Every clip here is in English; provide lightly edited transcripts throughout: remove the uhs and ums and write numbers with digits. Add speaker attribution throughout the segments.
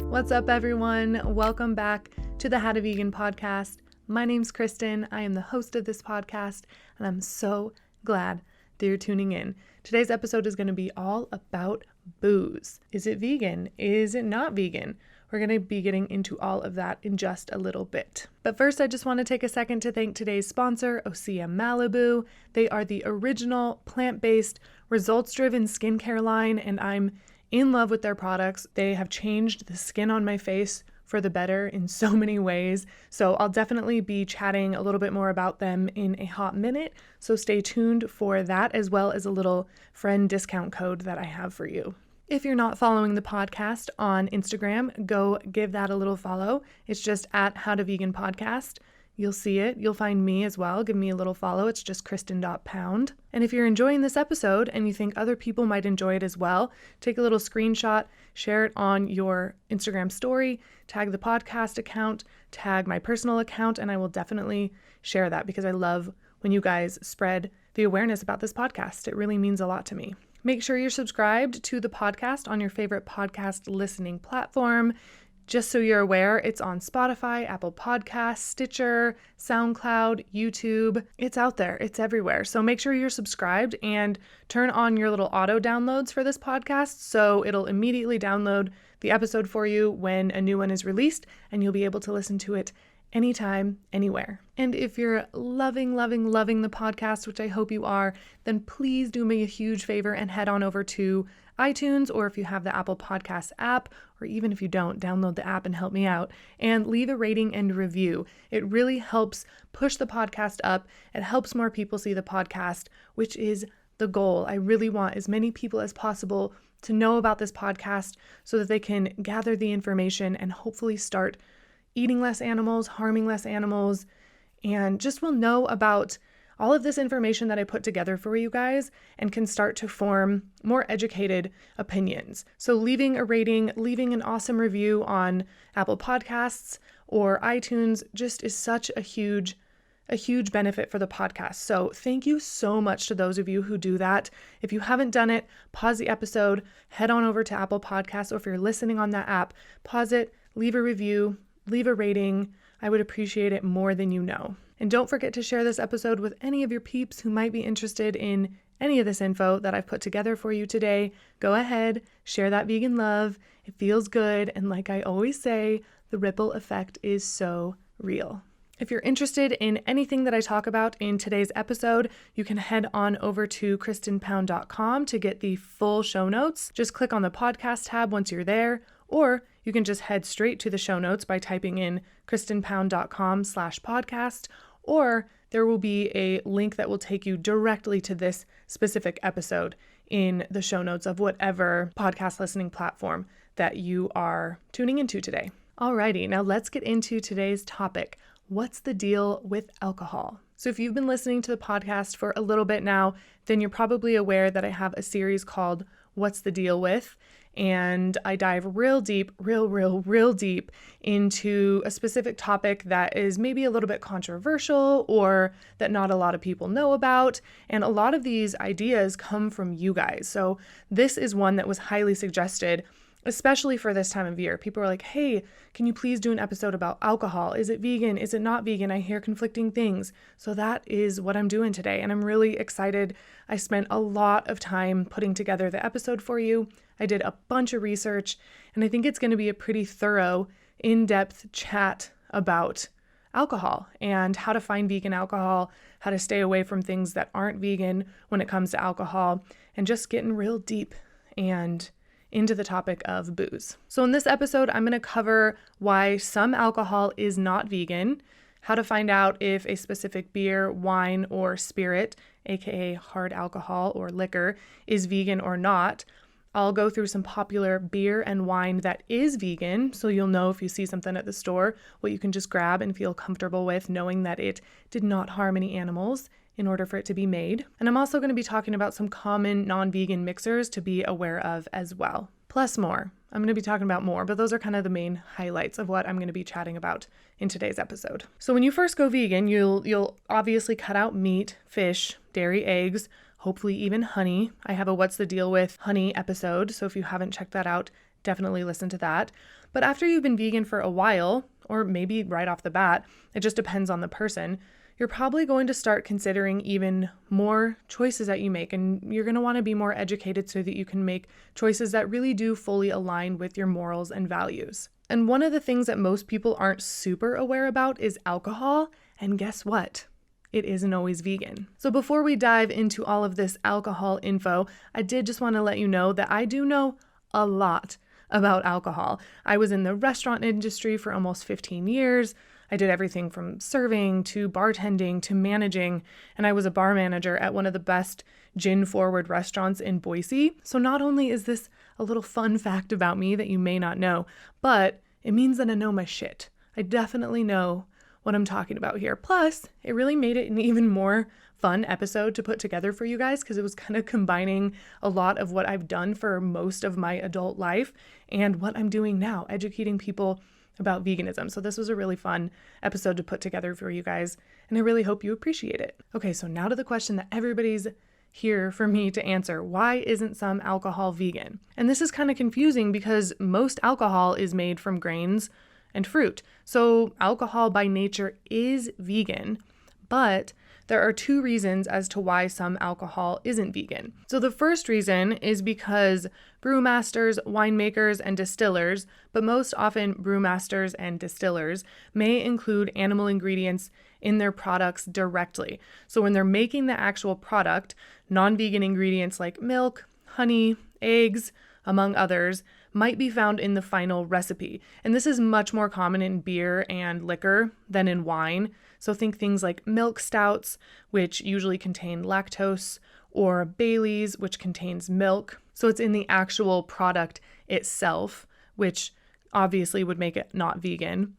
Speaker 1: What's up, everyone? Welcome back to the How to Vegan podcast. My name's Kristen. I am the host of this podcast, and I'm so glad that you're tuning in. Today's episode is going to be all about booze. Is it vegan? Is it not vegan? We're going to be getting into all of that in just a little bit. But first, I just want to take a second to thank today's sponsor, OCM Malibu. They are the original plant-based, results-driven skincare line, and I'm in love with their products. They have changed the skin on my face for the better in so many ways. So I'll definitely be chatting a little bit more about them in a hot minute. So stay tuned for that, as well as a little friend discount code that I have for you. If you're not following the podcast on Instagram, go give that a little follow. It's just at howtoveganpodcast. You'll see it. You'll find me as well. Give me a little follow. It's just kristen.pound. And if you're enjoying this episode and you think other people might enjoy it as well, take a little screenshot, share it on your Instagram story, tag the podcast account, tag my personal account, and I will definitely share that because I love when you guys spread the awareness about this podcast. It really means a lot to me. Make sure you're subscribed to the podcast on your favorite podcast listening platform. Just so you're aware, it's on Spotify, Apple Podcasts, Stitcher, SoundCloud, YouTube. It's out there. It's everywhere. So make sure you're subscribed and turn on your little auto downloads for this podcast so it'll immediately download the episode for you when a new one is released, and you'll be able to listen to it anytime, anywhere. And if you're loving the podcast, which I hope you are, then please do me a huge favor and head on over to iTunes, or if you have the Apple Podcasts app, or even if you don't, download the app and help me out, and leave a rating and review. It really helps push the podcast up. It helps more people see the podcast, which is the goal. I really want as many people as possible to know about this podcast so that they can gather the information and hopefully start eating less animals, harming less animals, and just will know about all of this information that I put together for you guys and can start to form more educated opinions. So leaving a rating, leaving an awesome review on Apple Podcasts or iTunes just is such a huge benefit for the podcast. So thank you so much to those of you who do that. If you haven't done it, pause the episode, head on over to Apple Podcasts, or if you're listening on that app, pause it, leave a review, leave a rating. I would appreciate it more than you know. And don't forget to share this episode with any of your peeps who might be interested in any of this info that I've put together for you today. Go ahead, share that vegan love. It feels good. And like I always say, the ripple effect is so real. If you're interested in anything that I talk about in today's episode, you can head on over to kristenpound.com to get the full show notes. Just click on the podcast tab once you're there, or you can just head straight to the show notes by typing in kristenpound.com/podcast, or there will be a link that will take you directly to this specific episode in the show notes of whatever podcast listening platform that you are tuning into today. Alrighty, now let's get into today's topic. What's the deal with alcohol? So if you've been listening to the podcast for a little bit now, then you're probably aware that I have a series called What's the Deal With? And I dive real deep into a specific topic that is maybe a little bit controversial or that not a lot of people know about. And a lot of these ideas come from you guys. So this is one that was highly suggested, especially for this time of year. People are like, hey, can you please do an episode about alcohol? Is it vegan? Is it not vegan? I hear conflicting things. So that is what I'm doing today. And I'm really excited. I spent a lot of time putting together the episode for you. I did a bunch of research, and I think it's going to be a pretty thorough, in-depth chat about alcohol and how to find vegan alcohol, how to stay away from things that aren't vegan when it comes to alcohol, and just getting real deep and into the topic of booze. So in this episode, I'm going to cover why some alcohol is not vegan, how to find out if a specific beer, wine, or spirit, aka hard alcohol or liquor, is vegan or not. I'll go through some popular beer and wine that is vegan, so you'll know if you see something at the store, what you can just grab and feel comfortable with, knowing that it did not harm any animals in order for it to be made. And I'm also going to be talking about some common non-vegan mixers to be aware of as well. Plus more. I'm going to be talking about more, but those are kind of the main highlights of what I'm going to be chatting about in today's episode. So when you first go vegan, you'll obviously cut out meat, fish, dairy, eggs, hopefully even honey. I have a What's the Deal with Honey episode, so if you haven't checked that out, definitely listen to that. But after you've been vegan for a while, or maybe right off the bat, it just depends on the person, you're probably going to start considering even more choices that you make, and you're going to want to be more educated so that you can make choices that really do fully align with your morals and values. And one of the things that most people aren't super aware about is alcohol, and guess what? It isn't always vegan. So before we dive into all of this alcohol info, I did just want to let you know that I do know a lot about alcohol. I was in the restaurant industry for almost 15 years. I did everything from serving to bartending to managing, and I was a bar manager at one of the best gin-forward restaurants in Boise. So not only is this a little fun fact about me that you may not know, but it means that I know my shit. I definitely know what I'm talking about here. Plus, it really made it an even more fun episode to put together for you guys because it was kind of combining a lot of what I've done for most of my adult life and what I'm doing now, educating people about veganism. So this was a really fun episode to put together for you guys, and I really hope you appreciate it. Okay, so now to the question that everybody's here for me to answer. Why isn't some alcohol vegan? And this is kind of confusing because most alcohol is made from grains and fruit. So alcohol by nature is vegan, but there are two reasons as to why some alcohol isn't vegan. So the first reason is because brewmasters, winemakers, and distillers, but most often brewmasters and distillers, may include animal ingredients in their products directly. So when they're making the actual product, non-vegan ingredients like milk, honey, eggs, among others, might be found in the final recipe. And this is much more common in beer and liquor than in wine. So think things like milk stouts, which usually contain lactose, or Baileys, which contains milk. So it's in the actual product itself, which obviously would make it not vegan.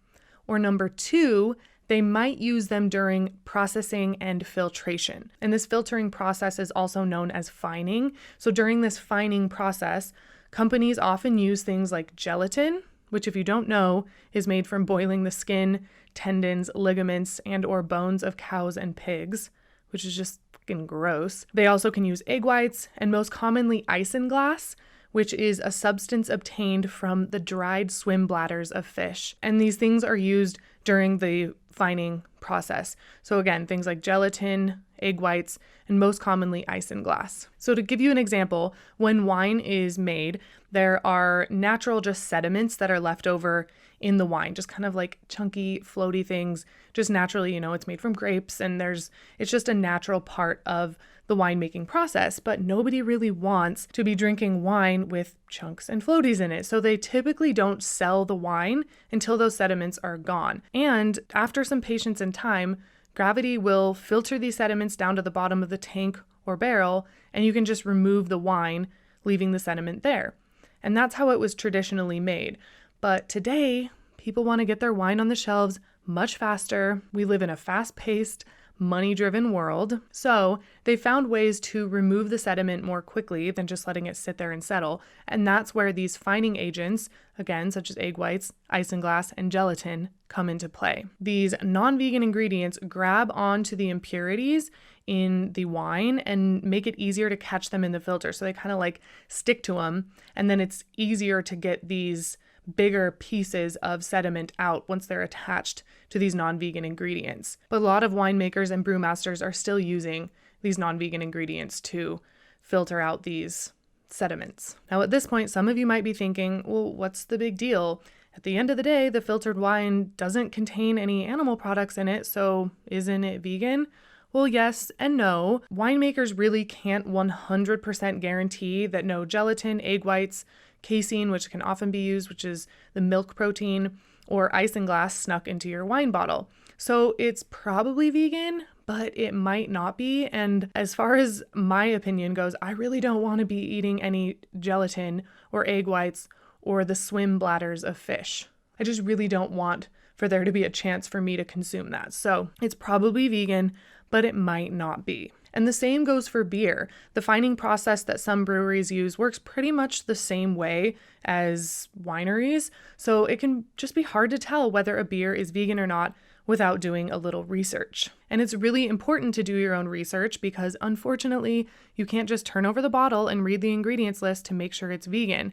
Speaker 1: Or number two, they might use them during processing and filtration. And this filtering process is also known as fining. So during this fining process, companies often use things like gelatin, which if you don't know, is made from boiling the skin, tendons, ligaments, and or bones of cows and pigs, which is just fucking gross. They also can use egg whites and most commonly isinglass, which is a substance obtained from the dried swim bladders of fish. And these things are used during the fining process. So again, things like gelatin, egg whites, and most commonly isinglass. So to give you an example, when wine is made, there are natural just sediments that are left over in the wine, just kind of like chunky, floaty things, just naturally, it's made from grapes, and it's just a natural part of the winemaking process, but nobody really wants to be drinking wine with chunks and floaties in it. So they typically don't sell the wine until those sediments are gone. And after some patience and time, gravity will filter these sediments down to the bottom of the tank or barrel, and you can just remove the wine, leaving the sediment there. And that's how it was traditionally made. But today, people want to get their wine on the shelves much faster. We live in a fast-paced, money-driven world. So they found ways to remove the sediment more quickly than just letting it sit there and settle. And that's where these fining agents, again, such as egg whites, isinglass, and gelatin, come into play. These non-vegan ingredients grab onto the impurities in the wine and make it easier to catch them in the filter. So they kind of like stick to them, and then it's easier to get these bigger pieces of sediment out once they're attached to these non-vegan ingredients. But a lot of winemakers and brewmasters are still using these non-vegan ingredients to filter out these sediments. Now, at this point, some of you might be thinking, well, what's the big deal? At the end of the day, the filtered wine doesn't contain any animal products in it, so isn't it vegan? Well, yes and no. Winemakers really can't 100% guarantee that no gelatin, egg whites, casein, which can often be used, which is the milk protein, or isinglass snuck into your wine bottle. So it's probably vegan, but it might not be. And as far as my opinion goes, I really don't want to be eating any gelatin or egg whites or the swim bladders of fish. I just really don't want for there to be a chance for me to consume that. So it's probably vegan, but it might not be. And the same goes for beer. The fining process that some breweries use works pretty much the same way as wineries, so it can just be hard to tell whether a beer is vegan or not without doing a little research. And it's really important to do your own research because unfortunately, you can't just turn over the bottle and read the ingredients list to make sure it's vegan.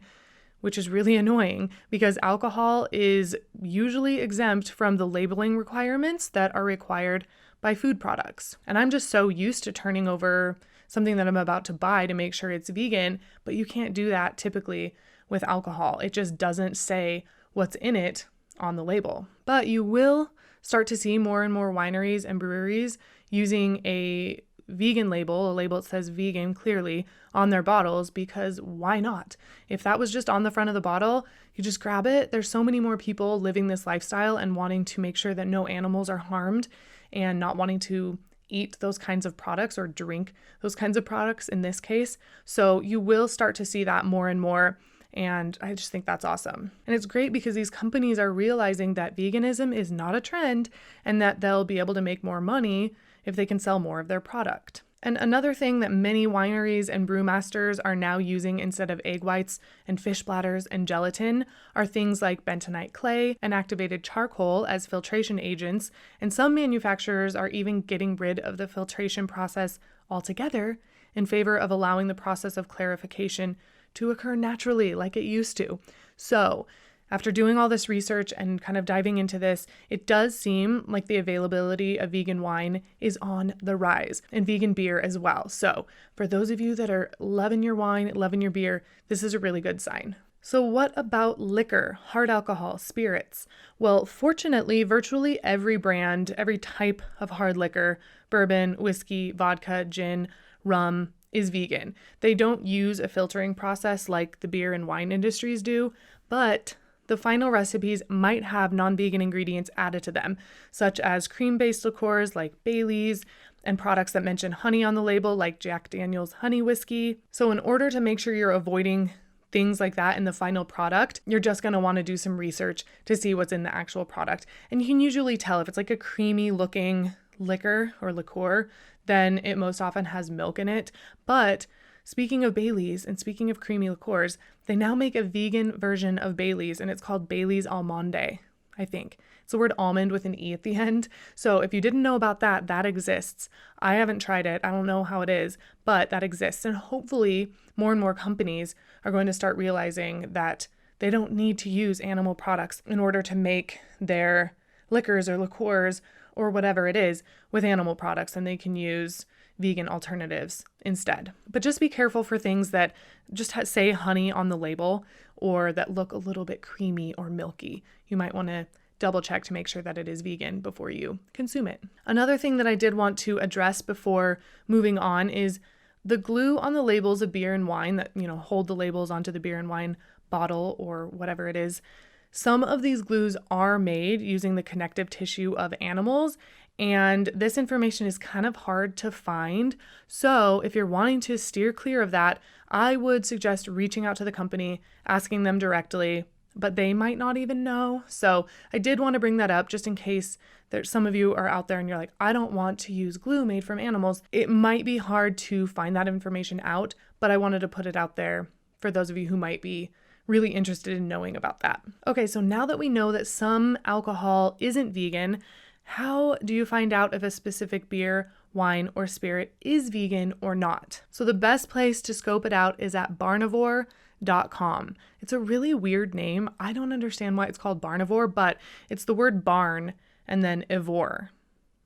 Speaker 1: which is really annoying because alcohol is usually exempt from the labeling requirements that are required by food products. And I'm just so used to turning over something that I'm about to buy to make sure it's vegan, but you can't do that typically with alcohol. It just doesn't say what's in it on the label. But you will start to see more and more wineries and breweries using a vegan label, a label that says vegan clearly on their bottles, because why not? If that was just on the front of the bottle, you just grab it. There's so many more people living this lifestyle and wanting to make sure that no animals are harmed and not wanting to eat those kinds of products or drink those kinds of products in this case. So you will start to see that more and more. And I just think that's awesome. And it's great because these companies are realizing that veganism is not a trend and that they'll be able to make more money if they can sell more of their product. And another thing that many wineries and brewmasters are now using instead of egg whites and fish bladders and gelatin are things like bentonite clay and activated charcoal as filtration agents. And some manufacturers are even getting rid of the filtration process altogether in favor of allowing the process of clarification to occur naturally like it used to. So after doing all this research and kind of diving into this, it does seem like the availability of vegan wine is on the rise, and vegan beer as well. So for those of you that are loving your wine, loving your beer, this is a really good sign. So what about liquor, hard alcohol, spirits? Well, fortunately, virtually every brand, every type of hard liquor, bourbon, whiskey, vodka, gin, rum, is vegan. They don't use a filtering process like the beer and wine industries do, but the final recipes might have non-vegan ingredients added to them, such as cream-based liqueurs like Bailey's and products that mention honey on the label like Jack Daniel's honey whiskey. So in order to make sure you're avoiding things like that in the final product, you're just going to want to do some research to see what's in the actual product. And you can usually tell if it's like a creamy looking liquor or liqueur, then it most often has milk in it. But speaking of Bailey's and speaking of creamy liqueurs, they now make a vegan version of Bailey's and it's called Bailey's Almonde, I think. It's the word almond with an E at the end. So if you didn't know about that, that exists. I haven't tried it. I don't know how it is, but that exists. And hopefully more and more companies are going to start realizing that they don't need to use animal products in order to make their liquors or liqueurs or whatever it is with animal products, and they can use vegan alternatives instead. But just be careful for things that just say honey on the label or that look a little bit creamy or milky. You might want to double check to make sure that it is vegan before you consume it. Another thing that I did want to address before moving on is the glue on the labels of beer and wine that, hold the labels onto the beer and wine bottle or whatever it is. Some of these glues are made using the connective tissue of animals, and this information is kind of hard to find. So if you're wanting to steer clear of that, I would suggest reaching out to the company, asking them directly, but they might not even know. So I did want to bring that up just in case there's some of you are out there and you're like, I don't want to use glue made from animals. It might be hard to find that information out, but I wanted to put it out there for those of you who might be really interested in knowing about that. Okay, so now that we know that some alcohol isn't vegan, how do you find out if a specific beer, wine, or spirit is vegan or not? So the best place to scope it out is at barnivore.com. It's a really weird name. I don't understand why it's called Barnivore, but it's the word barn and then ivore,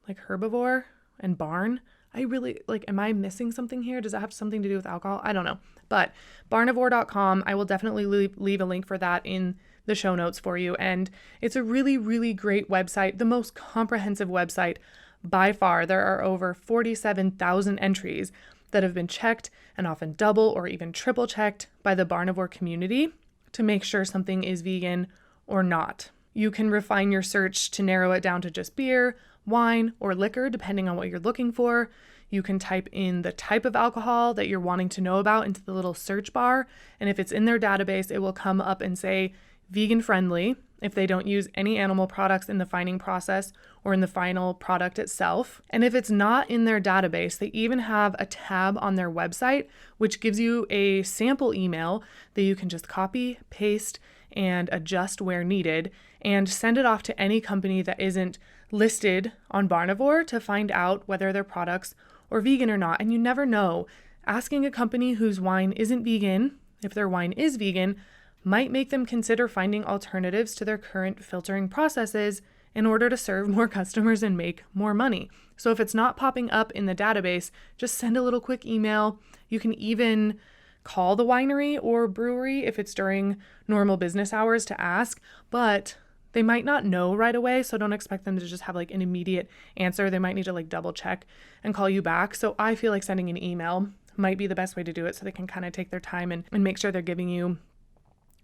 Speaker 1: like herbivore and barn. Am I missing something here? Does that have something to do with alcohol? I don't know. But barnivore.com, I will definitely leave a link for that in the show notes for you. And it's a really, really great website, the most comprehensive website by far. There are over 47,000 entries that have been checked and often double or even triple checked by the Barnivore community to make sure something is vegan or not. You can refine your search to narrow it down to just beer, wine, or liquor, depending on what you're looking for. You can type in the type of alcohol that you're wanting to know about into the little search bar. And if it's in their database, it will come up and say vegan friendly if they don't use any animal products in the fining process or in the final product itself. And if it's not in their database, they even have a tab on their website, which gives you a sample email that you can just copy, paste, and adjust where needed and send it off to any company that isn't listed on Barnivore to find out whether their products are vegan or not. And you never know. Asking a company whose wine isn't vegan, if their wine is vegan, might make them consider finding alternatives to their current filtering processes in order to serve more customers and make more money. So if it's not popping up in the database, just send a little quick email. You can even call the winery or brewery if it's during normal business hours to ask, but they might not know right away, so don't expect them to just have like an immediate answer. They might need to like double check and call you back. So I feel like sending an email might be the best way to do it, so they can kind of take their time and make sure they're giving you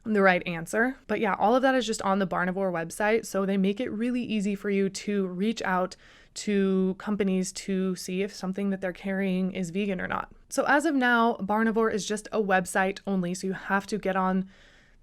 Speaker 1: the right answer. But yeah, all of that is just on the Barnivore website. So they make it really easy for you to reach out to companies to see if something that they're carrying is vegan or not. So as of now, Barnivore is just a website only. So you have to get on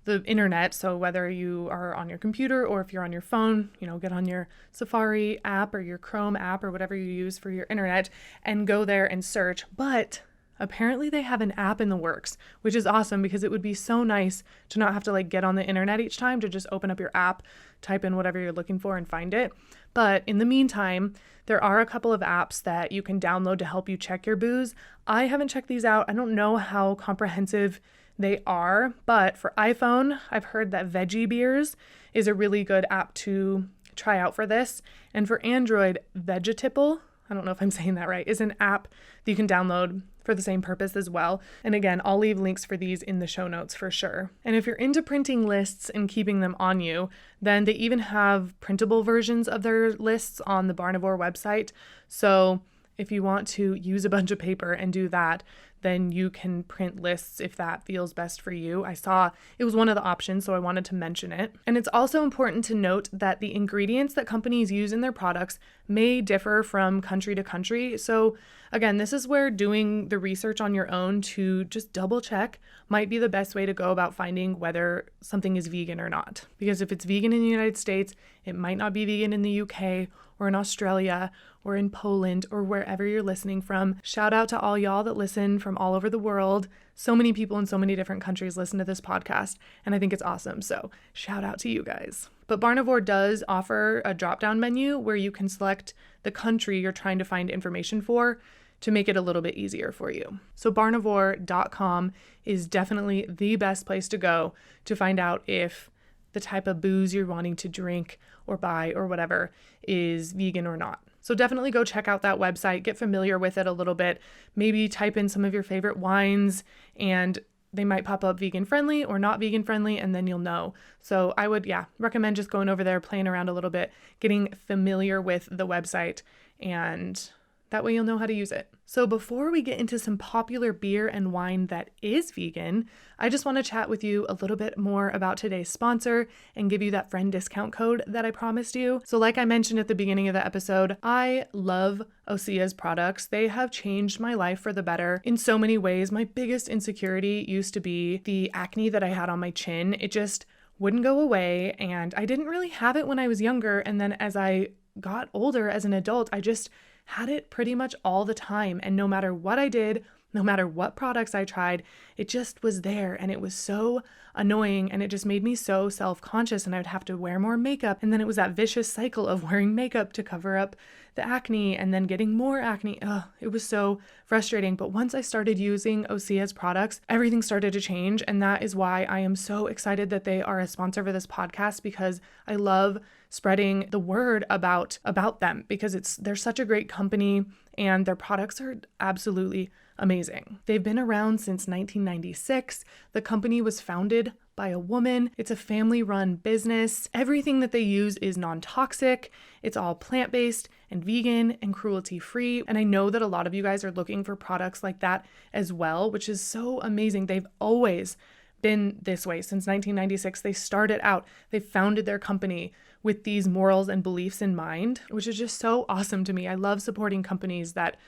Speaker 1: the internet. So whether you are on your computer or if you're on your phone, get on your Safari app or your Chrome app or whatever you use for your internet and go there and search. But apparently they have an app in the works, which is awesome because it would be so nice to not have to like get on the internet each time, to just open up your app, type in whatever you're looking for and find it. But in the meantime, there are a couple of apps that you can download to help you check your booze. I haven't checked these out. I don't know how comprehensive they are, but for iPhone, I've heard that Veggie Beers is a really good app to try out for this. And for Android, Vegucated, I don't know if I'm saying that right, is an app that you can download for the same purpose as well. And again, I'll leave links for these in the show notes for sure. And if you're into printing lists and keeping them on you, then they even have printable versions of their lists on the Barnivore website. So if you want to use a bunch of paper and do that, then you can print lists if that feels best for you. I saw it was one of the options, so I wanted to mention it. And it's also important to note that the ingredients that companies use in their products may differ from country to country. So again, this is where doing the research on your own to just double check might be the best way to go about finding whether something is vegan or not. Because if it's vegan in the United States, it might not be vegan in the UK or in Australia or in Poland or wherever you're listening from. Shout out to all y'all that listen from all over the world. So many people in so many different countries listen to this podcast, and I think it's awesome. So shout out to you guys. But Barnivore does offer a drop-down menu where you can select the country you're trying to find information for to make it a little bit easier for you. So barnivore.com is definitely the best place to go to find out if the type of booze you're wanting to drink or buy or whatever is vegan or not. So definitely go check out that website, get familiar with it a little bit, maybe type in some of your favorite wines and they might pop up vegan friendly or not vegan friendly, and then you'll know. So I would, recommend just going over there, playing around a little bit, getting familiar with the website, and that way you'll know how to use it. So before we get into some popular beer and wine that is vegan, I just want to chat with you a little bit more about today's sponsor and give you that friend discount code that I promised you. So like I mentioned at the beginning of the episode, I love Osea's products. They have changed my life for the better in so many ways. My biggest insecurity used to be the acne that I had on my chin. It just wouldn't go away, and I didn't really have it when I was younger. And then as I got older as an adult, I just had it pretty much all the time. And no matter what I did, no matter what products I tried, it just was there. And it was so annoying. And it just made me so self-conscious. And I would have to wear more makeup. And then it was that vicious cycle of wearing makeup to cover up the acne and then getting more acne. It was so frustrating. But once I started using Osea's products, everything started to change. And that is why I am so excited that they are a sponsor for this podcast, because I love spreading the word about them, because they're such a great company and their products are absolutely amazing. They've been around since 1996. The company was founded by a woman. It's a family-run business. Everything that they use is non-toxic. It's all plant-based and vegan and cruelty-free. And I know that a lot of you guys are looking for products like that as well, which is so amazing. They've always been this way since 1996. They started out, they founded their company with these morals and beliefs in mind, which is just so awesome to me. I love supporting companies that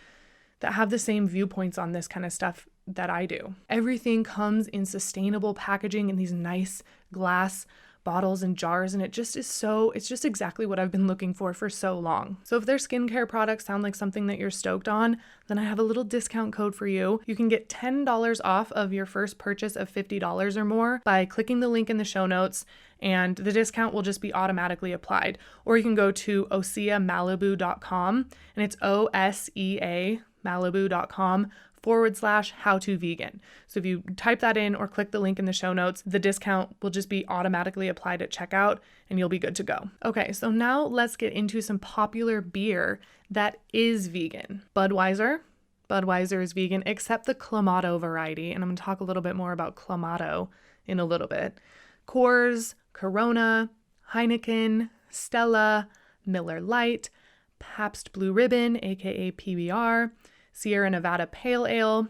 Speaker 1: have the same viewpoints on this kind of stuff that I do. Everything comes in sustainable packaging in these nice glass bottles and jars, and it's just exactly what I've been looking for so long. So if their skincare products sound like something that you're stoked on, then I have a little discount code for you. You can get $10 off of your first purchase of $50 or more by clicking the link in the show notes, and the discount will just be automatically applied. Or you can go to oseamalibu.com, and it's OSEA Malibu.com /howtovegan. So if you type that in or click the link in the show notes, the discount will just be automatically applied at checkout and you'll be good to go. Okay, so now let's get into some popular beer that is vegan. Budweiser is vegan, except the Clamato variety, and I'm going to talk a little bit more about Clamato in a little bit. Coors, Corona, Heineken, Stella, Miller Lite, Pabst Blue Ribbon, aka PBR, Sierra Nevada Pale Ale,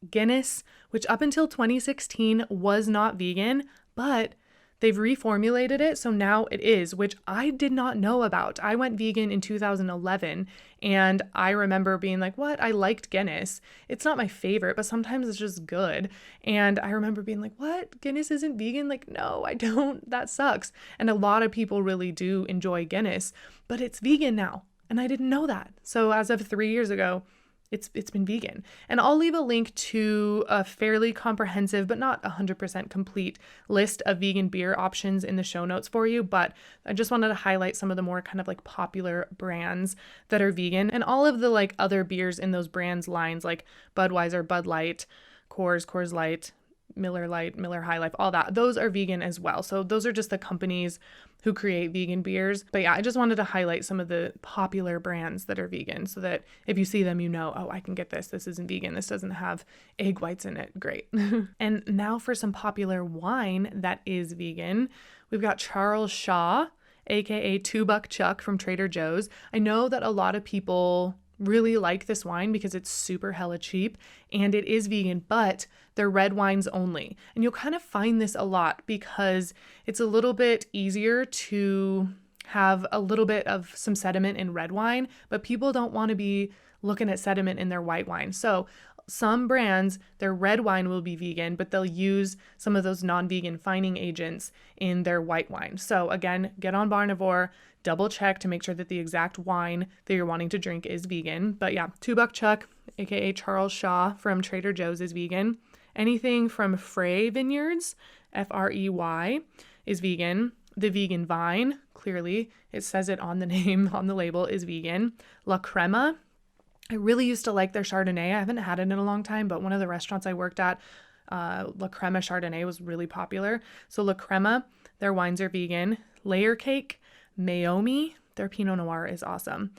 Speaker 1: Guinness, which up until 2016 was not vegan, but they've reformulated it, so now it is, which I did not know about. I went vegan in 2011, and I remember being like, what? I liked Guinness. It's not my favorite, but sometimes it's just good. And I remember being like, what? Guinness isn't vegan? Like, no, I don't. That sucks. And a lot of people really do enjoy Guinness, but it's vegan now, and I didn't know that. So as of 3 years ago, it's been vegan. And I'll leave a link to a fairly comprehensive, but not 100% complete list of vegan beer options in the show notes for you. But I just wanted to highlight some of the more kind of like popular brands that are vegan, and all of the like other beers in those brands lines like Budweiser, Bud Light, Coors, Coors Light, Miller Lite, Miller High Life, all that. Those are vegan as well. So those are just the companies who create vegan beers. But yeah, I just wanted to highlight some of the popular brands that are vegan so that if you see them, you know, oh, I can get this. This isn't vegan. This doesn't have egg whites in it. Great. And now for some popular wine that is vegan. We've got Charles Shaw, aka $2 Chuck from Trader Joe's. I know that a lot of people really like this wine because it's super hella cheap and it is vegan, but they're red wines only. And you'll kind of find this a lot because it's a little bit easier to have a little bit of some sediment in red wine, but people don't want to be looking at sediment in their white wine. So some brands, their red wine will be vegan, but they'll use some of those non-vegan fining agents in their white wine. So again, get on Barnivore, double check to make sure that the exact wine that you're wanting to drink is vegan. But yeah, $2 Chuck, aka Charles Shaw from Trader Joe's, is vegan. Anything from Frey Vineyards, Frey, is vegan. The Vegan Vine, clearly, it says it on the name, on the label, is vegan. La Crema, I really used to like their Chardonnay. I haven't had it in a long time, but one of the restaurants I worked at, La Crema Chardonnay was really popular. So La Crema, their wines are vegan. Layer Cake, Maomi, their Pinot Noir is awesome.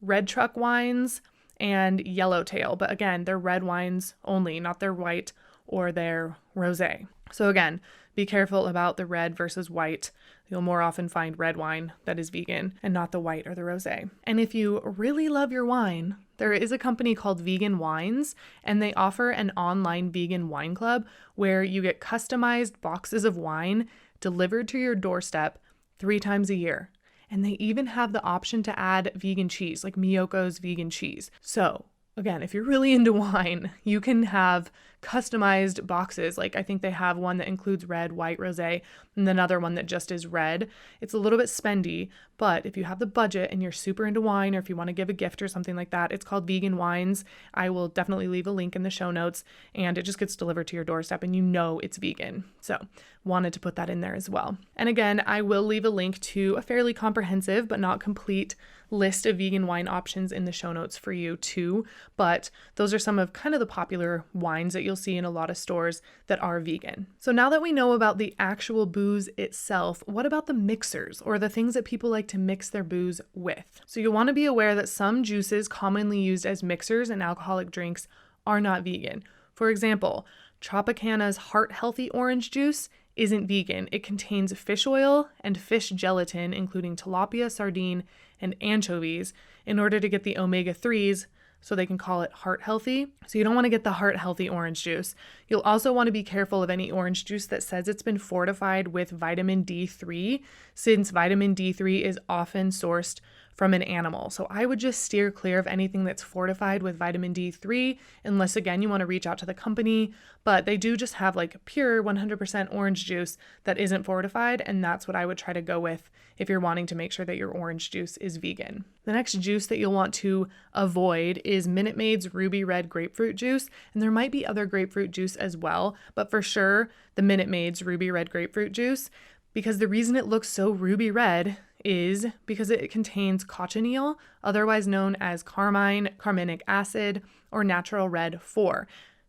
Speaker 1: Red Truck Wines and Yellowtail, but again, they're red wines only, not their white or their rosé. So again, be careful about the red versus white. You'll more often find red wine that is vegan and not the white or the rosé. And if you really love your wine, there is a company called Vegan Wines, and they offer an online vegan wine club where you get customized boxes of wine delivered to your doorstep 3 times a year. And they even have the option to add vegan cheese, like Miyoko's vegan cheese. So again, if you're really into wine, you can have customized boxes. Like I think they have one that includes red, white, rosé, and another one that just is red. It's a little bit spendy, but if you have the budget and you're super into wine, or if you want to give a gift or something like that, it's called Vegan Wines. I will definitely leave a link in the show notes, and it just gets delivered to your doorstep and you know it's vegan. So wanted to put that in there as well. And again, I will leave a link to a fairly comprehensive but not complete list of vegan wine options in the show notes for you too. But those are some of kind of the popular wines that you'll see in a lot of stores that are vegan. So now that we know about the actual booze itself, what about the mixers, or the things that people like to mix their booze with? So you'll want to be aware that some juices commonly used as mixers in alcoholic drinks are not vegan. For example, Tropicana's Heart Healthy Orange Juice isn't vegan. It contains fish oil and fish gelatin, including tilapia, sardine, and anchovies, in order to get the omega-3s, so they can call it heart healthy. So you don't want to get the heart healthy orange juice. You'll also want to be careful of any orange juice that says it's been fortified with vitamin D3, since vitamin D3 is often sourced from an animal. So I would just steer clear of anything that's fortified with vitamin D3, unless again you want to reach out to the company, but they do just have like pure 100% orange juice that isn't fortified, and that's what I would try to go with if you're wanting to make sure that your orange juice is vegan. The next juice that you'll want to avoid is Minute Maid's Ruby Red Grapefruit Juice, and there might be other grapefruit juice as well, but for sure the Minute Maid's Ruby Red Grapefruit Juice, because the reason it looks so ruby red is because it contains cochineal, otherwise known as carmine, carminic acid, or natural red 4.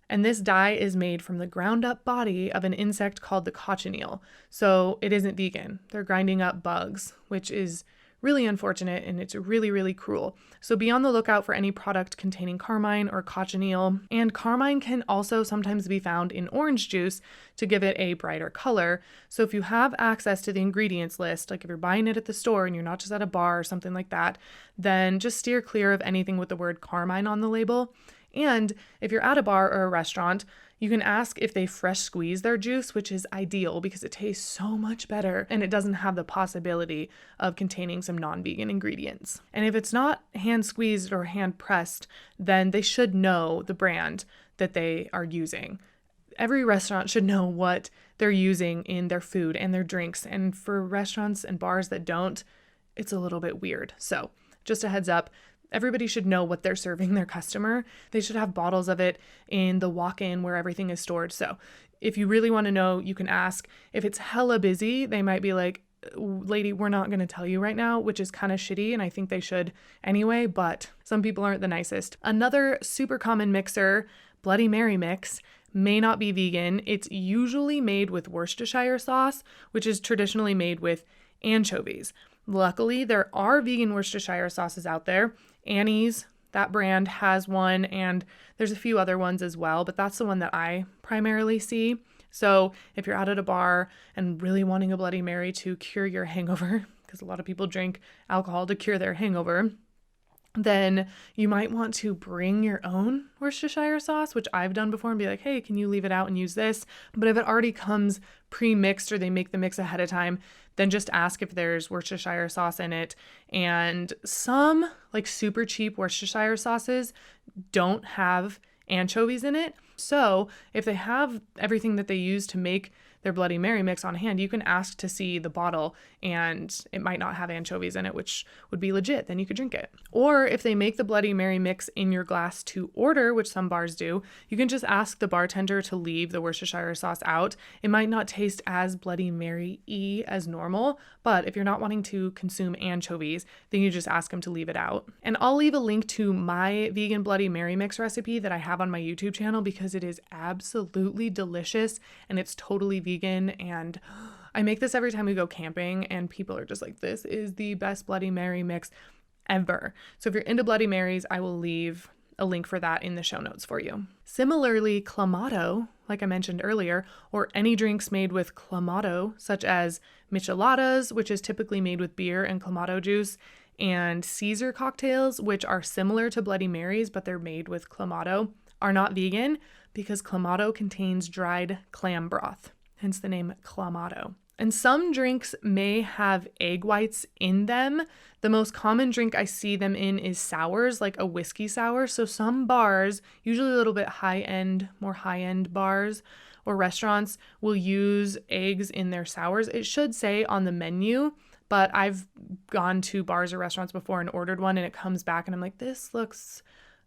Speaker 1: And this dye is made from the ground up body of an insect called the cochineal. So it isn't vegan. They're grinding up bugs, which is really unfortunate, and it's really, really cruel. So be on the lookout for any product containing carmine or cochineal. And carmine can also sometimes be found in orange juice to give it a brighter color. So if you have access to the ingredients list, like if you're buying it at the store and you're not just at a bar or something like that, then just steer clear of anything with the word carmine on the label. And if you're at a bar or a restaurant, you can ask if they fresh squeeze their juice, which is ideal because it tastes so much better and it doesn't have the possibility of containing some non-vegan ingredients. And if it's not hand squeezed or hand pressed, then they should know the brand that they are using. Every restaurant should know what they're using in their food and their drinks. And for restaurants and bars that don't, it's a little bit weird. So just a heads up. Everybody should know what they're serving their customer. They should have bottles of it in the walk-in where everything is stored. So if you really want to know, you can ask. If it's hella busy, they might be like, lady, we're not going to tell you right now, which is kind of shitty. And I think they should anyway, but some people aren't the nicest. Another super common mixer, Bloody Mary mix, may not be vegan. It's usually made with Worcestershire sauce, which is traditionally made with anchovies. Luckily, there are vegan Worcestershire sauces out there. Annie's, that brand, has one, and there's a few other ones as well, but that's the one that I primarily see. So if you're out at a bar and really wanting a Bloody Mary to cure your hangover, because a lot of people drink alcohol to cure their hangover, then you might want to bring your own Worcestershire sauce, which I've done before, and be like, hey, can you leave it out and use this? But if it already comes pre-mixed or they make the mix ahead of time, then just ask if there's Worcestershire sauce in it. And some like super cheap Worcestershire sauces don't have anchovies in it. So if they have everything that they use to make their Bloody Mary mix on hand, you can ask to see the bottle and it might not have anchovies in it, which would be legit. Then you could drink it. Or if they make the Bloody Mary mix in your glass to order, which some bars do, you can just ask the bartender to leave the Worcestershire sauce out. It might not taste as Bloody Mary-y as normal, but if you're not wanting to consume anchovies, then you just ask them to leave it out. And I'll leave a link to my vegan Bloody Mary mix recipe that I have on my YouTube channel because it is absolutely delicious and it's totally vegan, and I make this every time we go camping and people are just like, this is the best Bloody Mary mix ever. So if you're into Bloody Marys, I will leave a link for that in the show notes for you. Similarly, Clamato, like I mentioned earlier, or any drinks made with Clamato, such as micheladas, which is typically made with beer and Clamato juice, and Caesar cocktails, which are similar to Bloody Marys, but they're made with Clamato, are not vegan because Clamato contains dried clam broth, hence the name Clamato. And some drinks may have egg whites in them. The most common drink I see them in is sours, like a whiskey sour. So some bars, usually a little bit high-end, more high-end bars or restaurants, will use eggs in their sours. It should say on the menu, but I've gone to bars or restaurants before and ordered one and it comes back and I'm like, this looks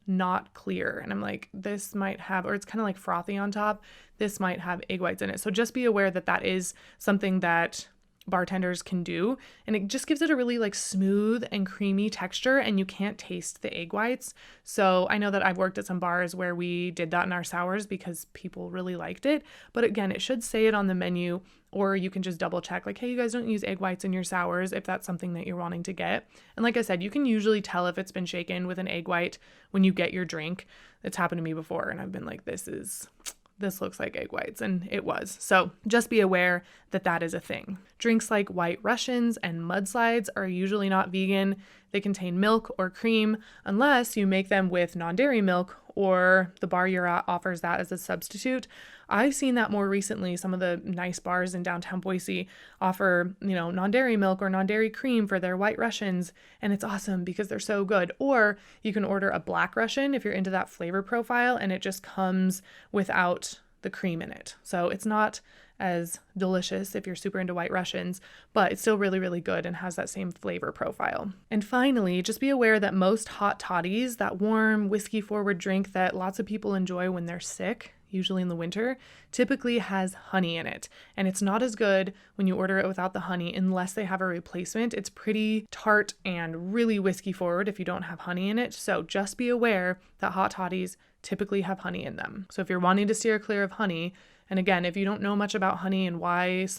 Speaker 1: not clear. And I'm like, this might have, or it's kind of like frothy on top. This might have egg whites in it. So just be aware that that is something that bartenders can do. And it just gives it a really like smooth and creamy texture and you can't taste the egg whites. So I know that I've worked at some bars where we did that in our sours because people really liked it. But again, it should say it on the menu, or you can just double check like, hey, you guys don't use egg whites in your sours if that's something that you're wanting to get. And like I said, you can usually tell if it's been shaken with an egg white when you get your drink. It's happened to me before and I've been like, this looks like egg whites, and it was. So just be aware that that is a thing. Drinks like White Russians and mudslides are usually not vegan. They contain milk or cream unless you make them with non-dairy milk or the bar you're at offers that as a substitute. I've seen that more recently. Some of the nice bars in downtown Boise offer, non-dairy milk or non-dairy cream for their White Russians, and it's awesome because they're so good. Or you can order a Black Russian if you're into that flavor profile, and it just comes without the cream in it. So it's not as delicious if you're super into White Russians, but it's still really, really good and has that same flavor profile. And finally, just be aware that most hot toddies, that warm whiskey forward drink that lots of people enjoy when they're sick, usually in the winter, typically has honey in it. And it's not as good when you order it without the honey unless they have a replacement. It's pretty tart and really whiskey forward if you don't have honey in it. So just be aware that hot toddies typically have honey in them. So if you're wanting to steer clear of honey, and again, if you don't know much about honey and why most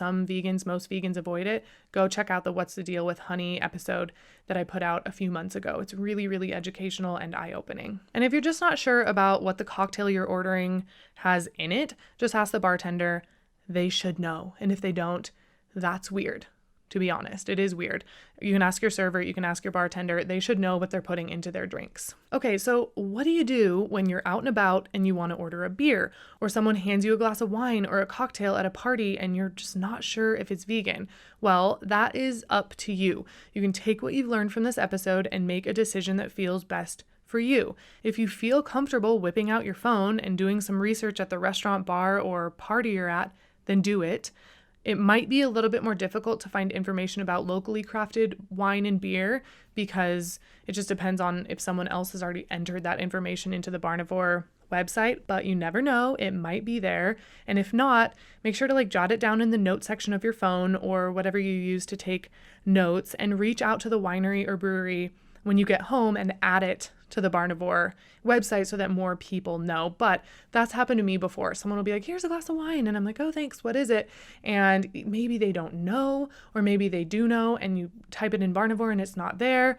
Speaker 1: vegans avoid it, go check out the What's the Deal with Honey episode that I put out a few months ago. It's really, really educational and eye-opening. And if you're just not sure about what the cocktail you're ordering has in it, just ask the bartender. They should know. And if they don't, that's weird. To be honest, it is weird. You can ask your server, you can ask your bartender. They should know what they're putting into their drinks. Okay, so what do you do when you're out and about and you want to order a beer, or someone hands you a glass of wine or a cocktail at a party and you're just not sure if it's vegan? Well, that is up to you. You can take what you've learned from this episode and make a decision that feels best for you. If you feel comfortable whipping out your phone and doing some research at the restaurant, bar, or party you're at, then do it. It might be a little bit more difficult to find information about locally crafted wine and beer because it just depends on if someone else has already entered that information into the Barnivore website, but you never know, it might be there. And if not, make sure to jot it down in the note section of your phone or whatever you use to take notes, and reach out to the winery or brewery when you get home and add it to the Barnivore website so that more people know. But that's happened to me before. Someone will be like, here's a glass of wine. And I'm like, oh, thanks. What is it? And maybe they don't know, or maybe they do know, and you type it in Barnivore and it's not there.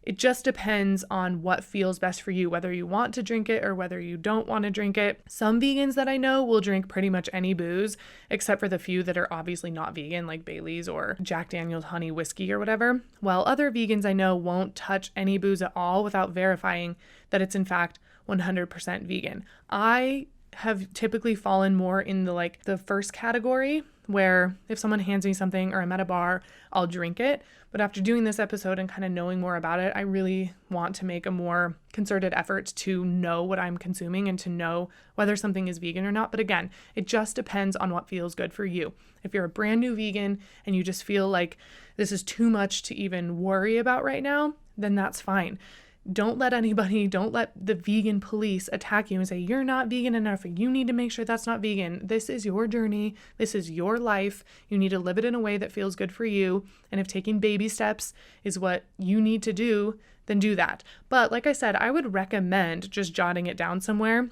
Speaker 1: It just depends on what feels best for you, whether you want to drink it or whether you don't want to drink it. Some vegans that I know will drink pretty much any booze, except for the few that are obviously not vegan, like Bailey's or Jack Daniel's honey whiskey or whatever. While other vegans I know won't touch any booze at all without verifying that it's in fact 100% vegan. I have typically fallen more in the first category, where if someone hands me something or I'm at a bar, I'll drink it. But after doing this episode and kind of knowing more about it, I really want to make a more concerted effort to know what I'm consuming and to know whether something is vegan or not. But again, it just depends on what feels good for you. If you're a brand new vegan and you just feel like this is too much to even worry about right now, then that's fine. Don't let the vegan police attack you and say, you're not vegan enough, or you need to make sure that's not vegan. This is your journey. This is your life. You need to live it in a way that feels good for you. And if taking baby steps is what you need to do, then do that. But like I said, I would recommend just jotting it down somewhere.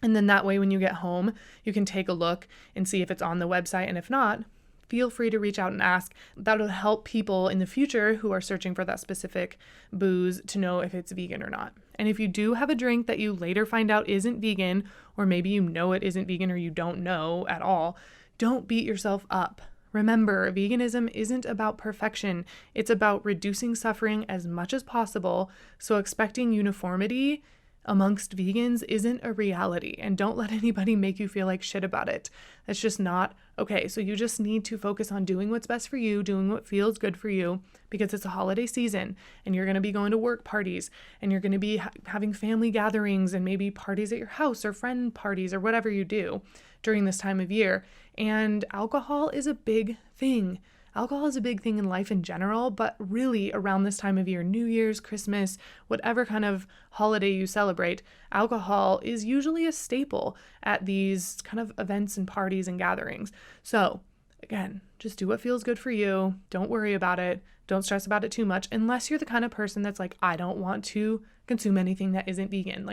Speaker 1: And then that way, when you get home, you can take a look and see if it's on the website. And if not, feel free to reach out and ask. That'll help people in the future who are searching for that specific booze to know if it's vegan or not. And if you do have a drink that you later find out isn't vegan, or maybe you know it isn't vegan or you don't know at all, don't beat yourself up. Remember, veganism isn't about perfection. It's about reducing suffering as much as possible. So expecting uniformity amongst vegans isn't a reality, and don't let anybody make you feel like shit about it. That's just not okay. So you just need to focus on doing what's best for you, doing what feels good for you, because it's a holiday season and you're going to be going to work parties and you're going to be having family gatherings and maybe parties at your house or friend parties or whatever you do during this time of year. And alcohol is a big thing. Alcohol is a big thing in life in general, but really around this time of year, New Year's, Christmas, whatever kind of holiday you celebrate, alcohol is usually a staple at these kind of events and parties and gatherings. So again, just do what feels good for you. Don't worry about it. Don't stress about it too much, unless you're the kind of person that's like, I don't want to consume anything that isn't vegan.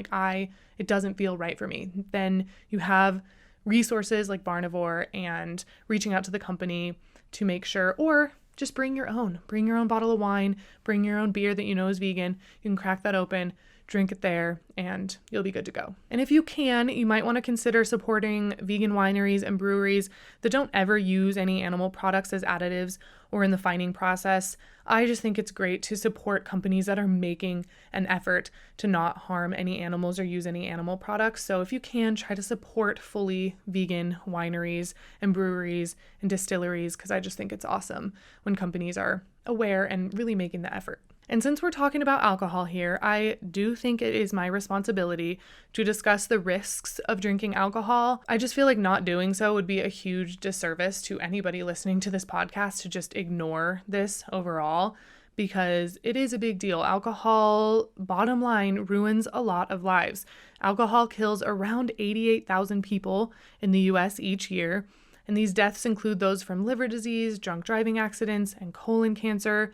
Speaker 1: It doesn't feel right for me. Then you have resources like Barnivore and reaching out to the company to make sure, or just bring your own bottle of wine, bring your own beer that you know is vegan. You can crack that open, drink it there, and you'll be good to go. And if you can, you might want to consider supporting vegan wineries and breweries that don't ever use any animal products as additives or in the fining process. I just think it's great to support companies that are making an effort to not harm any animals or use any animal products. So if you can, try to support fully vegan wineries and breweries and distilleries, because I just think it's awesome when companies are aware and really making the effort. And since we're talking about alcohol here, I do think it is my responsibility to discuss the risks of drinking alcohol. I just feel like not doing so would be a huge disservice to anybody listening to this podcast to just ignore this overall, because it is a big deal. Alcohol, bottom line, ruins a lot of lives. Alcohol kills around 88,000 people in the US each year, and these deaths include those from liver disease, drunk driving accidents, and colon cancer.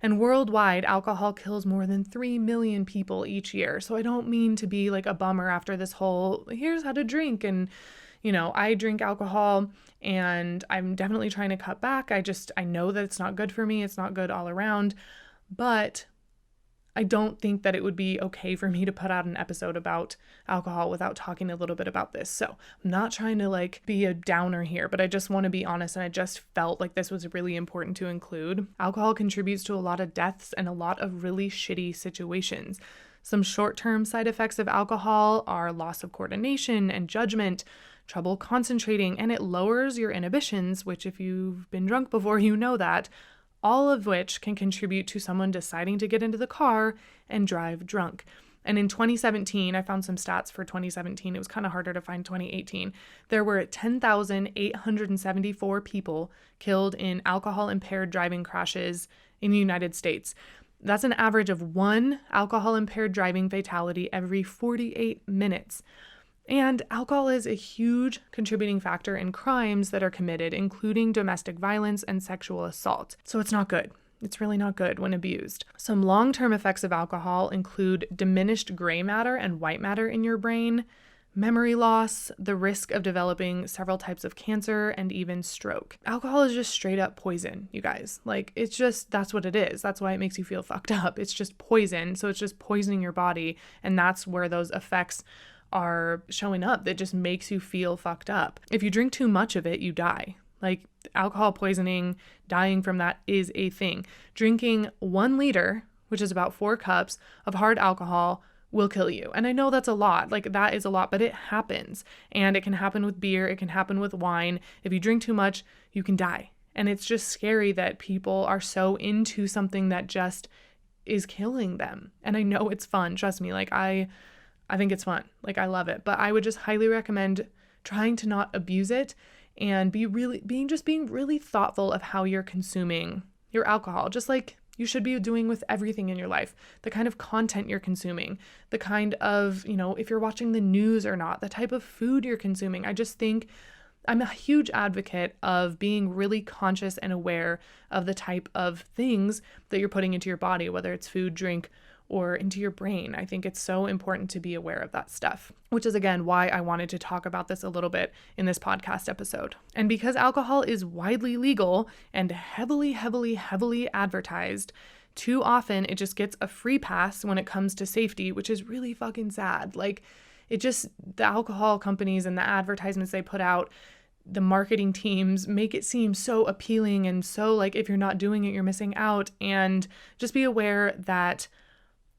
Speaker 1: And worldwide, alcohol kills more than 3 million people each year. So I don't mean to be like a bummer after this whole, here's how to drink. And, I drink alcohol and I'm definitely trying to cut back. I know that it's not good for me. It's not good all around. But I don't think that it would be okay for me to put out an episode about alcohol without talking a little bit about this. So I'm not trying to be a downer here, but I just want to be honest. And I just felt like this was really important to include. Alcohol contributes to a lot of deaths and a lot of really shitty situations. Some short-term side effects of alcohol are loss of coordination and judgment, trouble concentrating, and it lowers your inhibitions, which if you've been drunk before, you know that. All of which can contribute to someone deciding to get into the car and drive drunk. And in 2017, I found some stats for 2017. It was kind of harder to find 2018. There were 10,874 people killed in alcohol-impaired driving crashes in the United States. That's an average of 1 alcohol-impaired driving fatality every 48 minutes. And alcohol is a huge contributing factor in crimes that are committed, including domestic violence and sexual assault. So it's not good. It's really not good when abused. Some long-term effects of alcohol include diminished gray matter and white matter in your brain, memory loss, the risk of developing several types of cancer, and even stroke. Alcohol is just straight up poison, you guys. That's what it is. That's why it makes you feel fucked up. It's just poison. So it's just poisoning your body. And that's where those effects are showing up that just makes you feel fucked up. If you drink too much of it, you die. Alcohol poisoning, dying from that is a thing. Drinking 1 liter, which is about 4 cups of hard alcohol, will kill you. And I know that's a lot. That is a lot, but it happens. And it can happen with beer. It can happen with wine. If you drink too much, you can die. And it's just scary that people are so into something that just is killing them. And I know it's fun. Trust me. I think it's fun. I love it. But I would just highly recommend trying to not abuse it and being really thoughtful of how you're consuming your alcohol, just like you should be doing with everything in your life. The kind of content you're consuming, the kind of, if you're watching the news or not, the type of food you're consuming. I just think I'm a huge advocate of being really conscious and aware of the type of things that you're putting into your body, whether it's food, drink, or into your brain. I think it's so important to be aware of that stuff, which is again why I wanted to talk about this a little bit in this podcast episode. And because alcohol is widely legal and heavily advertised, too often it just gets a free pass when it comes to safety, which is really fucking sad. The alcohol companies and the advertisements they put out, the marketing teams make it seem so appealing and so if you're not doing it, you're missing out. And just be aware that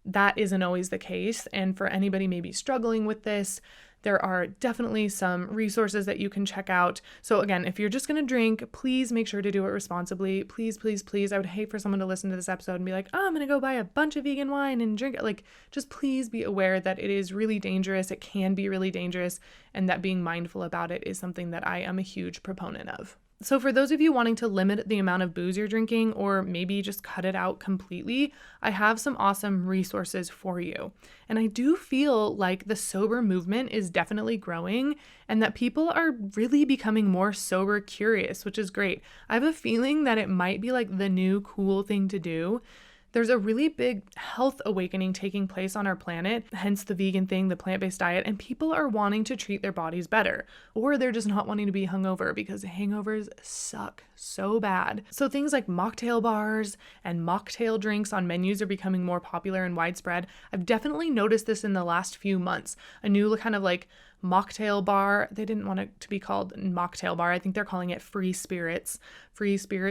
Speaker 1: that isn't always the case. And for anybody maybe struggling with this, there are definitely some resources that you can check out. So again, if you're just going to drink, please make sure to do it responsibly. Please, please, please. I would hate for someone to listen to this episode and be like, oh, I'm going to go buy a bunch of vegan wine and drink it. Just please be aware that it is really dangerous. It can be really dangerous. And that being mindful about it is something that I am a huge proponent of. So for those of you wanting to limit the amount of booze you're drinking or maybe just cut it out completely, I have some awesome resources for you. And I do feel like the sober movement is definitely growing and that people are really becoming more sober curious, which is great. I have a feeling that it might be the new cool thing to do. There's a really big health awakening taking place on our planet, hence the vegan thing, the plant-based diet, and people are wanting to treat their bodies better, or they're just not wanting to be hungover because hangovers suck so bad. So things like mocktail bars and mocktail drinks on menus are becoming more popular and widespread. I've definitely noticed this in the last few months. A new kind of mocktail bar. They didn't want it to be called mocktail bar. I think they're calling it free spirit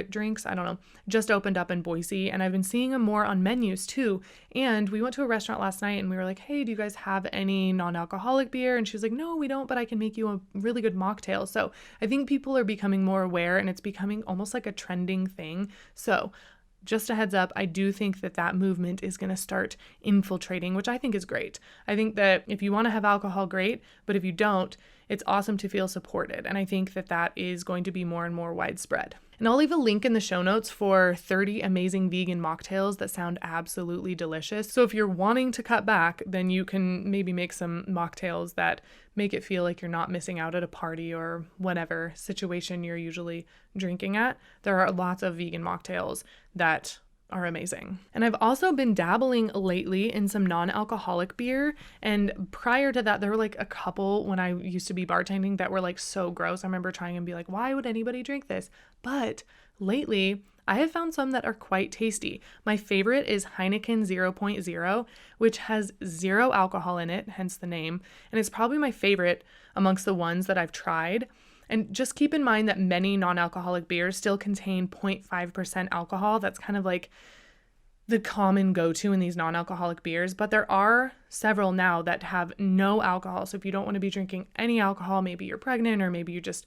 Speaker 1: drinks. I don't know. Just opened up in Boise and I've been seeing them more on menus too. And we went to a restaurant last night and we were like, hey, do you guys have any non-alcoholic beer? And she was like, no, we don't, but I can make you a really good mocktail. So I think people are becoming more aware and it's becoming almost like a trending thing. So just a heads up, I do think that movement is going to start infiltrating, which I think is great. I think that if you want to have alcohol, great, but if you don't, it's awesome to feel supported. And I think that is going to be more and more widespread. And I'll leave a link in the show notes for 30 amazing vegan mocktails that sound absolutely delicious. So if you're wanting to cut back, then you can maybe make some mocktails that make it feel like you're not missing out at a party or whatever situation you're usually drinking at. There are lots of vegan mocktails that are amazing. And I've also been dabbling lately in some non-alcoholic beer. And prior to that, there were like a couple when I used to be bartending that were like so gross. I remember trying and be like, why would anybody drink this? But lately, I have found some that are quite tasty. My favorite is Heineken 0.0, which has 0 alcohol in it, hence the name. And it's probably my favorite amongst the ones that I've tried. And just keep in mind that many non-alcoholic beers still contain 0.5% alcohol. That's kind of like the common go-to in these non-alcoholic beers, but there are several now that have no alcohol. So if you don't want to be drinking any alcohol, maybe you're pregnant or maybe you just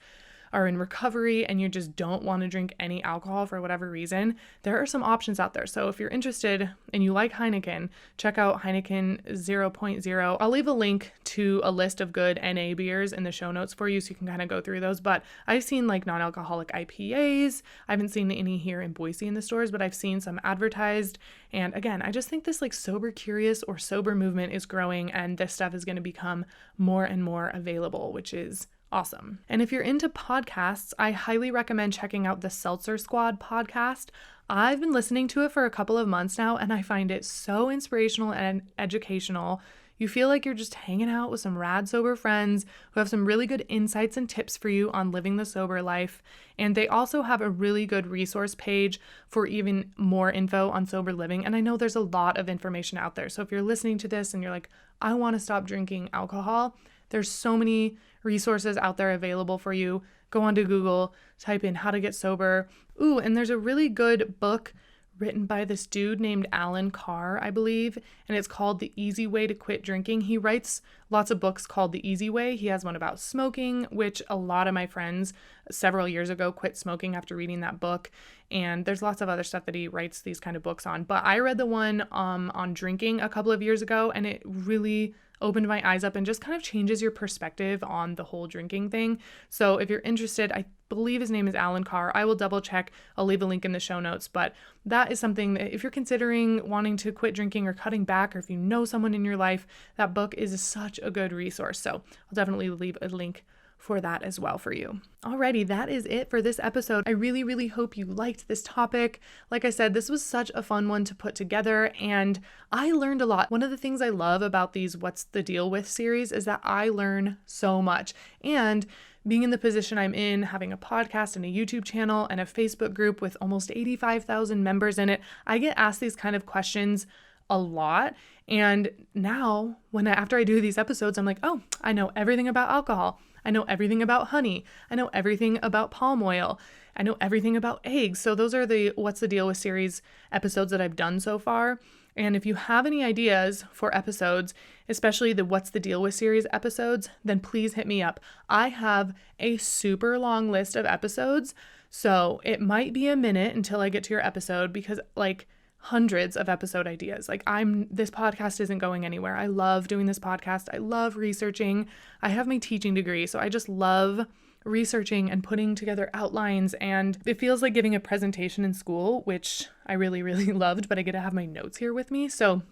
Speaker 1: are in recovery and you just don't want to drink any alcohol for whatever reason, there are some options out there. So if you're interested and you like Heineken, check out Heineken 0.0. I'll leave a link to a list of good NA beers in the show notes for you so you can kind of go through those. But I've seen like non-alcoholic IPAs. I haven't seen any here in Boise in the stores, but I've seen some advertised. And again, I just think this like sober curious or sober movement is growing, and this stuff is going to become more and more available, which is awesome. And if you're into podcasts, I highly recommend checking out the Seltzer Squad podcast. I've been listening to it for a couple of months now, and I find it so inspirational and educational. You feel like you're just hanging out with some rad sober friends who have some really good insights and tips for you on living the sober life. And they also have a really good resource page for even more info on sober living. And I know there's a lot of information out there. So if you're listening to this and you're like, I want to stop drinking alcohol, there's so many resources out there available for you. Go onto Google, type in how to get sober. Ooh, and there's a really good book written by this dude named Alan Carr, I believe, and it's called The Easy Way to Quit Drinking. He writes lots of books called The Easy Way. He has one about smoking, which a lot of my friends several years ago quit smoking after reading that book. And there's lots of other stuff that he writes these kind of books on. But I read the one on drinking a couple of years ago, and it really opened my eyes up and just kind of changes your perspective on the whole drinking thing. So if you're interested, I believe his name is Alan Carr. I will double check. I'll leave a link in the show notes. But that is something that if you're considering wanting to quit drinking or cutting back, or if you know someone in your life, that book is such a good resource. So I'll definitely leave a link for that as well for you. Alrighty, that is it for this episode. I really, really hope you liked this topic. Like I said, this was such a fun one to put together, and I learned a lot. One of the things I love about these What's the Deal With series is that I learn so much. And being in the position I'm in, having a podcast and a YouTube channel and a Facebook group with almost 85,000 members in it, I get asked these kind of questions a lot. And now after I do these episodes, I'm like, oh, I know everything about alcohol. I know everything about honey. I know everything about palm oil. I know everything about eggs. So those are the What's the Deal With series episodes that I've done so far. And if you have any ideas for episodes, especially the What's the Deal With series episodes, then please hit me up. I have a super long list of episodes, so it might be a minute until I get to your episode because like hundreds of episode ideas. This podcast isn't going anywhere. I love doing this podcast. I love researching. I have my teaching degree, so I just love researching and putting together outlines, and it feels like giving a presentation in school, which I really, really loved, but I get to have my notes here with me. So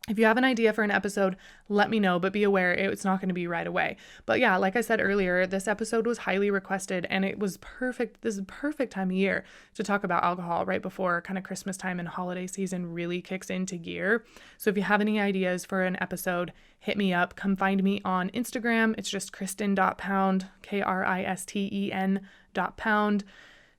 Speaker 1: if you have an idea for an episode, let me know, but be aware it's not going to be right away. But yeah, like I said earlier, this episode was highly requested and it was perfect. This is a perfect time of year to talk about alcohol right before kind of Christmas time and holiday season really kicks into gear. So if you have any ideas for an episode, hit me up. Come find me on Instagram. It's just Kristen.pound, Kristen.pound.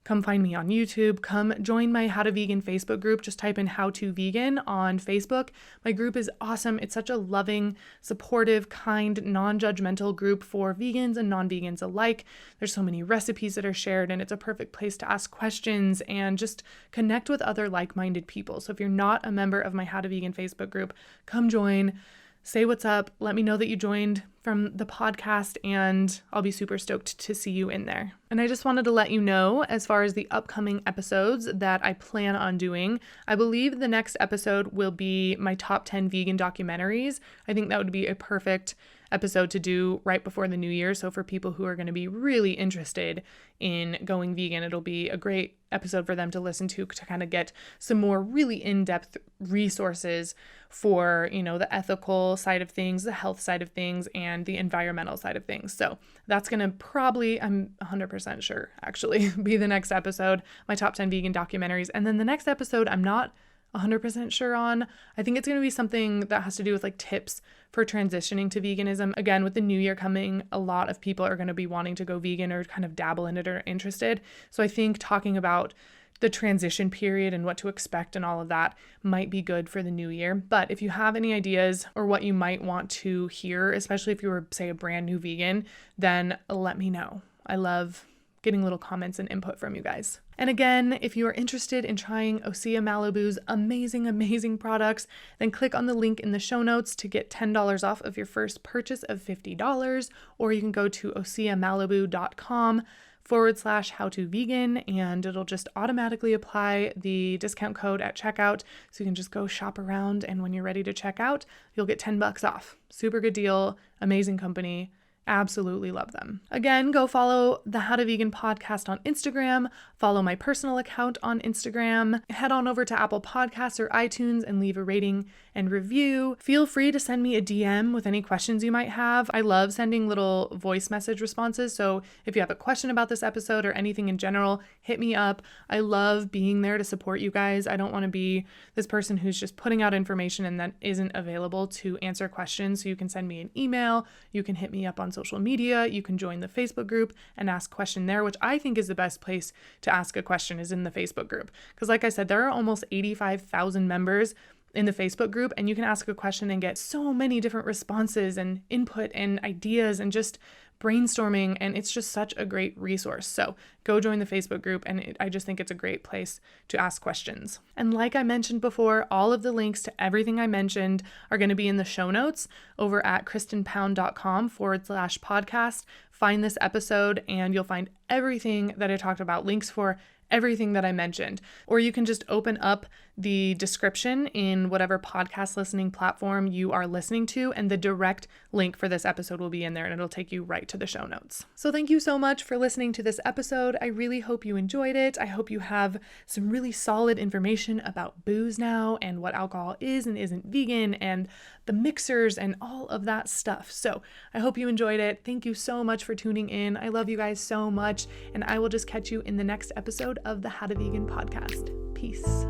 Speaker 1: Come find me on YouTube. Come join my How to Vegan Facebook group. Just type in How to Vegan on Facebook. My group is awesome. It's such a loving, supportive, kind, non-judgmental group for vegans and non-vegans alike. There's so many recipes that are shared, and it's a perfect place to ask questions and just connect with other like-minded people. So if you're not a member of my How to Vegan Facebook group, come join. Say what's up. Let me know that you joined. from the podcast, and I'll be super stoked to see you in there. And I just wanted to let you know, as far as the upcoming episodes that I plan on doing, I believe the next episode will be my top 10 vegan documentaries. I think that would be a perfect episode to do right before the new year. So for people who are going to be really interested in going vegan, it'll be a great episode for them to listen to kind of get some more really in-depth resources for, the ethical side of things, the health side of things, and the environmental side of things. So that's going to probably, I'm 100% sure, actually, be the next episode, my top 10 vegan documentaries. And then the next episode, I'm not 100% sure on. I think it's going to be something that has to do with like tips for transitioning to veganism. Again, with the new year coming, a lot of people are going to be wanting to go vegan or kind of dabble in it or interested. So I think talking about the transition period and what to expect and all of that might be good for the new year. But if you have any ideas or what you might want to hear, especially if you were, say, a brand new vegan, then let me know. I love getting little comments and input from you guys. And again, if you are interested in trying Osea Malibu's amazing products, then click on the link in the show notes to get $10 off of your first purchase of $50, or you can go to oseamalibu.com/howtovegan, and it'll just automatically apply the discount code at checkout. So you can just go shop around, and when you're ready to check out, you'll get $10 off. Super good deal, amazing company. Absolutely love them. Again, go follow the How to Vegan podcast on Instagram, follow my personal account on Instagram, head on over to Apple Podcasts or iTunes and leave a rating and review. Feel free to send me a DM with any questions you might have. I love sending little voice message responses, so if you have a question about this episode or anything in general, hit me up. I love being there to support you guys. I don't want to be this person who's just putting out information and that isn't available to answer questions. So you can send me an email, you can hit me up on social media, you can join the Facebook group and ask a question there, which I think is the best place to ask a question, is in the Facebook group. Because like I said, there are almost 85,000 members in the Facebook group, and you can ask a question and get so many different responses and input and ideas and just brainstorming, and it's just such a great resource. So go join the Facebook group, and I just think it's a great place to ask questions. And like I mentioned before, all of the links to everything I mentioned are going to be in the show notes over at kristenpound.com/podcast. Find this episode and you'll find everything that I talked about, links for everything that I mentioned. Or you can just open up the description in whatever podcast listening platform you are listening to, and the direct link for this episode will be in there, and it'll take you right to the show notes. So thank you so much for listening to this episode. I really hope you enjoyed it. I hope you have some really solid information about booze now and what alcohol is and isn't vegan and the mixers and all of that stuff. So I hope you enjoyed it. Thank you so much for tuning in. I love you guys so much, and I will just catch you in the next episode of the How to Vegan podcast. Peace.